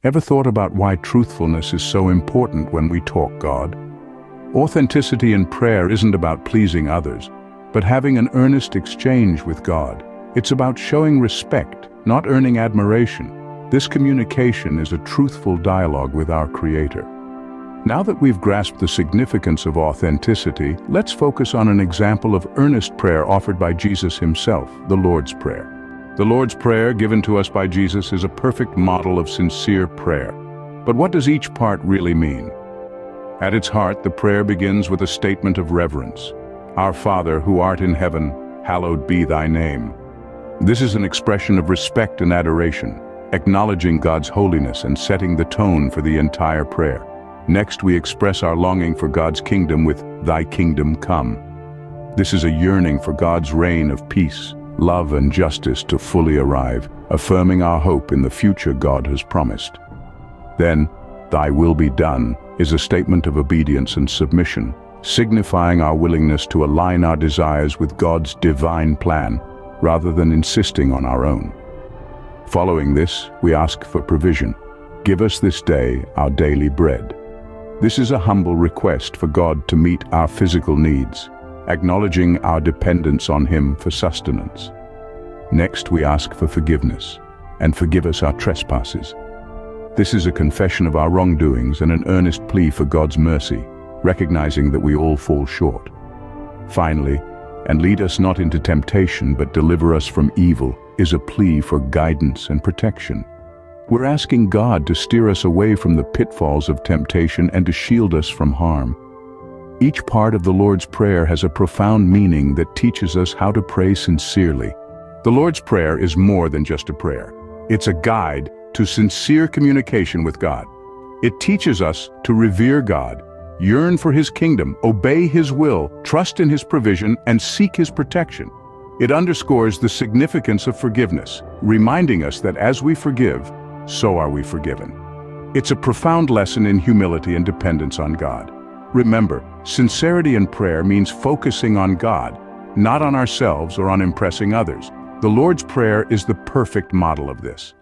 Ever thought about why truthfulness is so important when we talk God? Authenticity in prayer isn't about pleasing others, but having an earnest exchange with God. It's about showing respect, not earning admiration. This communication is a truthful dialogue with our Creator. Now that we've grasped the significance of authenticity, let's focus on an example of earnest prayer offered by Jesus himself, the Lord's Prayer. The Lord's Prayer, given to us by Jesus, is a perfect model of sincere prayer. But what does each part really mean? At its heart, the prayer begins with a statement of reverence. Our Father, who art in heaven, hallowed be thy name. This is an expression of respect and adoration, acknowledging God's holiness and setting the tone for the entire prayer. Next, we express our longing for God's kingdom with thy kingdom come. This is a yearning for God's reign of peace, love and justice to fully arrive, affirming our hope in the future God has promised. Then, thy will be done is a statement of obedience and submission, signifying our willingness to align our desires with God's divine plan, rather than insisting on our own. Following this, we ask for provision. Give us this day our daily bread. This is a humble request for God to meet our physical needs, acknowledging our dependence on Him for sustenance. Next, we ask for forgiveness, and forgive us our trespasses. This is a confession of our wrongdoings and an earnest plea for God's mercy, recognizing that we all fall short. Finally, and lead us not into temptation, but deliver us from evil, is a plea for guidance and protection. We're asking God to steer us away from the pitfalls of temptation and to shield us from harm. Each part of the Lord's Prayer has a profound meaning that teaches us how to pray sincerely. The Lord's Prayer is more than just a prayer. It's a guide to sincere communication with God. It teaches us to revere God, yearn for His kingdom, obey His will, trust in His provision, and seek His protection. It underscores the significance of forgiveness, reminding us that as we forgive, so are we forgiven. It's a profound lesson in humility and dependence on God. Remember, sincerity in prayer means focusing on God, not on ourselves or on impressing others. The Lord's Prayer is the perfect model of this.